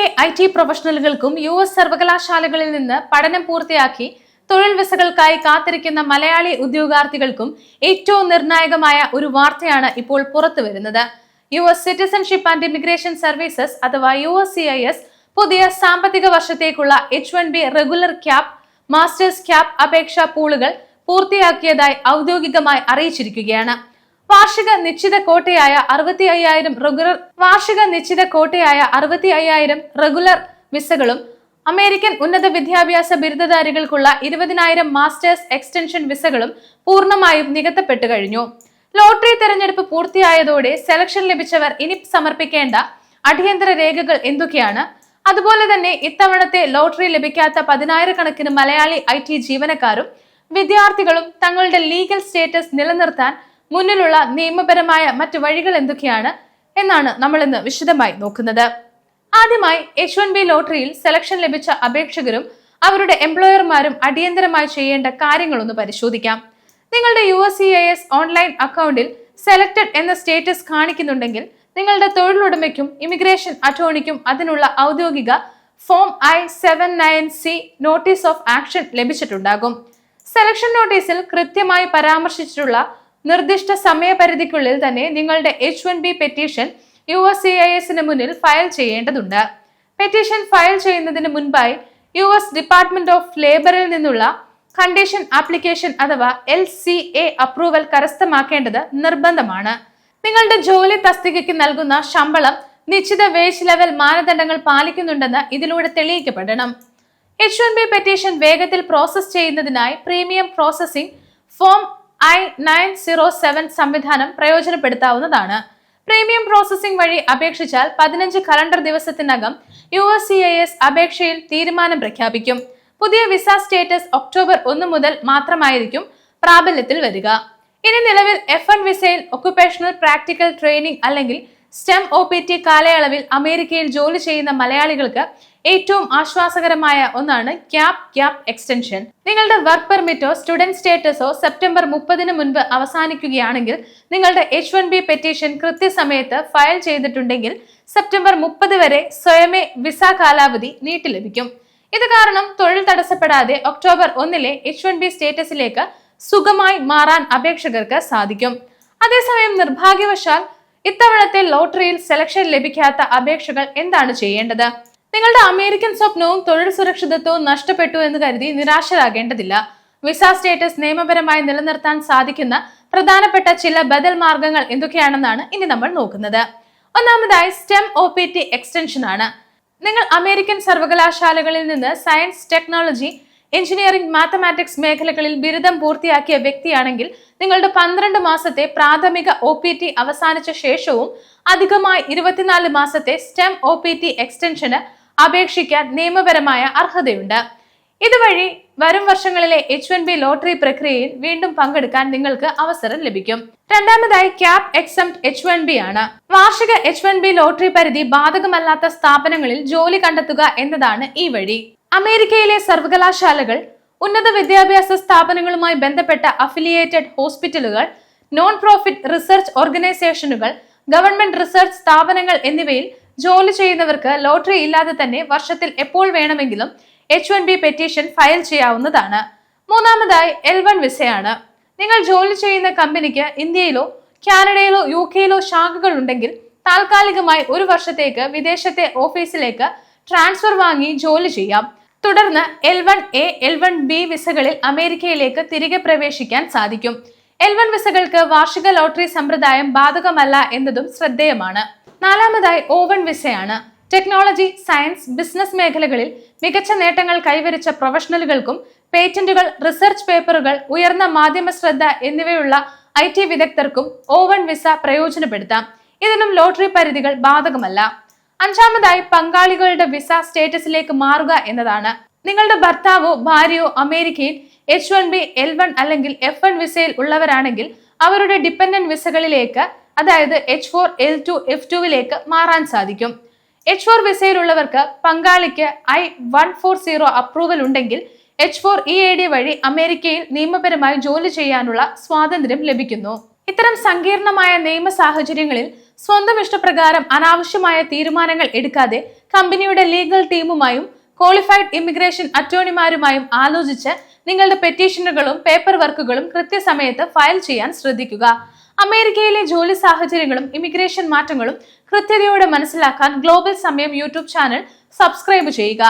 ഇന്ത്യയിലെ IT പ്രൊഫഷണലുകൾക്കും US സർവകലാശാലകളിൽ നിന്ന് പഠനം പൂർത്തിയാക്കി തൊഴിൽ വിസകൾക്കായി കാത്തിരിക്കുന്ന മലയാളി ഉദ്യോഗാർത്ഥികൾക്കും ഏറ്റവും നിർണായകമായ ഒരു വാർത്തയാണ് ഇപ്പോൾ പുറത്തു വരുന്നത്. US citizenship and immigration services അഥവാ USCIS പുതിയ സാമ്പത്തിക വർഷത്തേക്കുള്ള H1B regular cap, masters cap അപേക്ഷാ പൂളുകൾ പൂർത്തിയാക്കിയതായി ഔദ്യോഗികമായി അറിയിച്ചിരിക്കുകയാണ്. വാർഷിക നിശ്ചിത കോട്ടയായ 65,000 റെഗുലർ വിസകളും അമേരിക്കൻ ഉന്നത വിദ്യാഭ്യാസ ബിരുദധാരികൾക്കുള്ള 20,000 മാസ്റ്റേഴ്സ് എക്സ്റ്റൻഷൻ വിസകളും പൂർണ്ണമായും നികത്തപ്പെട്ടു കഴിഞ്ഞു. ലോട്ടറി തെരഞ്ഞെടുപ്പ് പൂർത്തിയായതോടെ സെലക്ഷൻ ലഭിച്ചവർ ഇനി സമർപ്പിക്കേണ്ട അടിയന്തര രേഖകൾ എന്തൊക്കെയാണ്? അതുപോലെ തന്നെ ഇത്തവണത്തെ ലോട്ടറി ലഭിക്കാത്ത 10,000 കണക്കിന് മലയാളി IT ജീവനക്കാരും വിദ്യാർത്ഥികളും തങ്ങളുടെ ലീഗൽ സ്റ്റേറ്റസ് നിലനിർത്താൻ മുന്നിലുള്ള നിയമപരമായ മറ്റു വഴികൾ എന്തൊക്കെയാണ് എന്നാണ് നമ്മൾ ഇന്ന് വിശദമായി നോക്കുന്നത്. ആദ്യമായി H1B ലോട്ടറിയിൽ സെലക്ഷൻ ലഭിച്ച അപേക്ഷകരും അവരുടെ എംപ്ലോയർമാരും അടിയന്തരമായി ചെയ്യേണ്ട കാര്യങ്ങളൊന്ന് പരിശോധിക്കാം. നിങ്ങളുടെ USCIS ഓൺലൈൻ അക്കൗണ്ടിൽ സെലക്ടഡ് എന്ന സ്റ്റേറ്റസ് കാണിക്കുന്നുണ്ടെങ്കിൽ നിങ്ങളുടെ തൊഴിലുടമയ്ക്കും ഇമിഗ്രേഷൻ അറ്റോർണിക്കും അതിനുള്ള ഔദ്യോഗിക form I-79C notice of action ലഭിച്ചിട്ടുണ്ടാകും. സെലക്ഷൻ നോട്ടീസിൽ കൃത്യമായി പരാമർശിച്ചിട്ടുള്ള നിർദ്ദിഷ്ട സമയപരിധിക്കുള്ളിൽ തന്നെ നിങ്ങളുടെ H1B പെറ്റീഷൻ USCISന് മുന്നിൽ ഫയൽ ചെയ്യേണ്ടതുണ്ട്. പെറ്റീഷൻ ഫയൽ ചെയ്യുന്നതിന് മുൻപായി US ഡിപ്പാർട്ട്മെന്റ് ഓഫ് ലേബറിൽ നിന്നുള്ള കണ്ടീഷൻ ആപ്ലിക്കേഷൻ അഥവാ LCA അപ്രൂവൽ കരസ്ഥമാക്കേണ്ടത് നിർബന്ധമാണ്. നിങ്ങളുടെ ജോലി തസ്തികയ്ക്ക് നൽകുന്ന ശമ്പളം നിശ്ചിത വേജ് ലെവൽ മാനദണ്ഡങ്ങൾ പാലിക്കുന്നുണ്ടെന്ന് ഇതിലൂടെ തെളിയിക്കപ്പെടണം. H1B പെറ്റീഷൻ വേഗത്തിൽ പ്രോസസ് ചെയ്യുന്നതിനായി പ്രീമിയം പ്രോസസിംഗ് ഫോം I-907 സംവിധാനം പ്രയോജനപ്പെടുത്താവുന്നതാണ്. പ്രീമിയം പ്രോസസിംഗ് വഴി അപേക്ഷിച്ചാൽ 15 കലണ്ടർ ദിവസത്തിനകം USCIS അപേക്ഷയിൽ തീരുമാനം പ്രഖ്യാപിക്കും. പുതിയ വിസ സ്റ്റേറ്റസ് ഒക്ടോബർ 1 മുതൽ മാത്രമായിരിക്കും പ്രാബല്യത്തിൽ വരിക. ഇനി നിലവിൽ F1 വിസയിൽ ഒക്യുപേഷണൽ പ്രാക്ടിക്കൽ ട്രെയിനിങ് അല്ലെങ്കിൽ STEM OPT കാലയളവിൽ അമേരിക്കയിൽ ജോലി ചെയ്യുന്ന മലയാളികൾക്ക് ഏറ്റവും ആശ്വാസകരമായ ഒന്നാണ് ക്യാപ് എക്സ്റ്റൻഷൻ. നിങ്ങളുടെ വർക്ക് പെർമിറ്റോ സ്റ്റുഡന്റ് സ്റ്റേറ്റസോ സെപ്റ്റംബർ 30 മുൻപ് അവസാനിക്കുകയാണെങ്കിൽ നിങ്ങളുടെ H1B പെറ്റീഷൻ കൃത്യസമയത്ത് ഫയൽ ചെയ്തിട്ടുണ്ടെങ്കിൽ സെപ്റ്റംബർ 30 വരെ സ്വയമേ വിസ കാലാവധി നീട്ടി ലഭിക്കും. ഇത് കാരണം തൊഴിൽ തടസ്സപ്പെടാതെ ഒക്ടോബർ 1 H1B സ്റ്റേറ്റസിലേക്ക് സുഗമായി മാറാൻ അപേക്ഷകർക്ക് സാധിക്കും. അതേസമയം നിർഭാഗ്യവശാൽ ഇത്തവണത്തെ ലോട്ടറിയിൽ സെലക്ഷൻ ലഭിക്കാത്ത അപേക്ഷകൾ എന്താണ് ചെയ്യേണ്ടത്? നിങ്ങളുടെ അമേരിക്കൻ സ്വപ്നവും തൊഴിൽ സുരക്ഷിതത്വവും നഷ്ടപ്പെട്ടു എന്ന് കരുതി നിരാശരാകേണ്ടതില്ല. വിസ സ്റ്റേറ്റസ് നിയമപരമായി നിലനിർത്താൻ സാധിക്കുന്ന പ്രധാനപ്പെട്ട ചില ബദൽ മാർഗങ്ങൾ എന്തൊക്കെയാണെന്നാണ് ഇനി നമ്മൾ നോക്കുന്നത്. ഒന്നാമതായി STEM OPT എക്സ്റ്റൻഷൻ ആണ്. നിങ്ങൾ അമേരിക്കൻ സർവകലാശാലകളിൽ നിന്ന് സയൻസ്, ടെക്നോളജി, എഞ്ചിനീയറിംഗ്, മാത്തമാറ്റിക്സ് മേഖലകളിൽ ബിരുദം പൂർത്തിയാക്കിയ വ്യക്തിയാണെങ്കിൽ നിങ്ങളുടെ 12 മാസത്തെ പ്രാഥമിക OPT അവസാനിച്ച ശേഷവും അധികമായി 24 മാസത്തെ STEM OPT എക്സ്റ്റൻഷന് അപേക്ഷിക്കാൻ നിയമപരമായ അർഹതയുണ്ട്. ഇതുവഴി വരും വർഷങ്ങളിലെ H1B ലോട്ടറി പ്രക്രിയയിൽ വീണ്ടും പങ്കെടുക്കാൻ നിങ്ങൾക്ക് അവസരം ലഭിക്കും. രണ്ടാമതായി ക്യാപ് എക്സംപ്റ്റ് H1B ആണ്. വാർഷിക H1B ലോട്ടറി പരിധി ബാധകമല്ലാത്ത സ്ഥാപനങ്ങളിൽ ജോലി കണ്ടെത്തുക എന്നതാണ് ഈ വഴി. അമേരിക്കയിലെ സർവകലാശാലകൾ, ഉന്നത വിദ്യാഭ്യാസ സ്ഥാപനങ്ങളുമായി ബന്ധപ്പെട്ട അഫിലിയേറ്റഡ് ഹോസ്പിറ്റലുകൾ, നോൺ പ്രോഫിറ്റ് റിസർച്ച് ഓർഗനൈസേഷനുകൾ, ഗവൺമെന്റ് റിസർച്ച് സ്ഥാപനങ്ങൾ എന്നിവയിൽ ജോലി ചെയ്യുന്നവർക്ക് ലോട്ടറി ഇല്ലാതെ തന്നെ വർഷത്തിൽ എപ്പോൾ വേണമെങ്കിലും H1B പെറ്റീഷൻ ഫയൽ ചെയ്യാവുന്നതാണ്. മൂന്നാമതായി L1 വിസയാണ്. നിങ്ങൾ ജോലി ചെയ്യുന്ന കമ്പനിക്ക് ഇന്ത്യയിലോ കാനഡയിലോ UKയിലോ ശാഖകൾ ഉണ്ടെങ്കിൽ താൽക്കാലികമായി 1 വർഷത്തേക്ക് വിദേശത്തെ ഓഫീസിലേക്ക് ട്രാൻസ്ഫർ വാങ്ങി ജോലി ചെയ്യാം. തുടർന്ന് L1A, L1B വിസകളിൽ അമേരിക്കയിലേക്ക് തിരികെ പ്രവേശിക്കാൻ സാധിക്കും. L1 വിസകൾക്ക് വാർഷിക ലോട്ടറി സമ്പ്രദായം ബാധകമല്ല എന്നതും ശ്രദ്ധേയമാണ്. നാലാമതായി O1 വിസയാണ്. ടെക്നോളജി, സയൻസ്, ബിസിനസ് മേഖലകളിൽ മികച്ച നേട്ടങ്ങൾ കൈവരിച്ച പ്രൊഫഷണലുകൾക്കും പേറ്റന്റുകൾ, റിസർച്ച് പേപ്പറുകൾ, ഉയർന്ന മാധ്യമ ശ്രദ്ധ എന്നിവയുള്ള IT വിദഗ്ധർക്കും O1 വിസ പ്രയോജനപ്പെടുത്താം. ഇതിനും ലോട്ടറി പരിധികൾ ബാധകമല്ല. അഞ്ചാമതായി പങ്കാളികളുടെ വിസ സ്റ്റേറ്റസിലേക്ക് മാറുക എന്നതാണ്. നിങ്ങളുടെ ഭർത്താവോ ഭാര്യയോ അമേരിക്കയിൽ H1B, L1 അല്ലെങ്കിൽ F1 വിസയിൽ ഉള്ളവരാണെങ്കിൽ അവരുടെ ഡിപ്പെൻഡന്റ് വിസകളിലേക്ക്, അതായത് H4, L2, F2വിലേക്ക് മാറാൻ സാധിക്കും. H4 വിസയിലുള്ളവർക്ക് പങ്കാളിക്ക് I-140 അപ്രൂവൽ ഉണ്ടെങ്കിൽ H4 EAD വഴി അമേരിക്കയിൽ നിയമപരമായി ജോലി ചെയ്യാനുള്ള സ്വാതന്ത്ര്യം ലഭിക്കുന്നു. ഇത്തരം സങ്കീർണമായ നിയമ സാഹചര്യങ്ങളിൽ സ്വന്തം ഇഷ്ടപ്രകാരം അനാവശ്യമായ തീരുമാനങ്ങൾ എടുക്കാതെ കമ്പനിയുടെ ലീഗൽ ടീമുമായും ക്വാളിഫൈഡ് ഇമിഗ്രേഷൻ അറ്റോർണിമാരുമായും ആലോചിച്ച് നിങ്ങളുടെ പെറ്റീഷനുകളും പേപ്പർ വർക്കുകളും കൃത്യസമയത്ത് ഫയൽ ചെയ്യാൻ ശ്രദ്ധിക്കുക. അമേരിക്കയിലെ ജോലി സാഹചര്യങ്ങളും ഇമിഗ്രേഷൻ മാറ്റങ്ങളും കൃത്യതയോടെ മനസ്സിലാക്കാൻ ഗ്ലോബൽ സമയം യൂട്യൂബ് ചാനൽ സബ്സ്ക്രൈബ് ചെയ്യുക.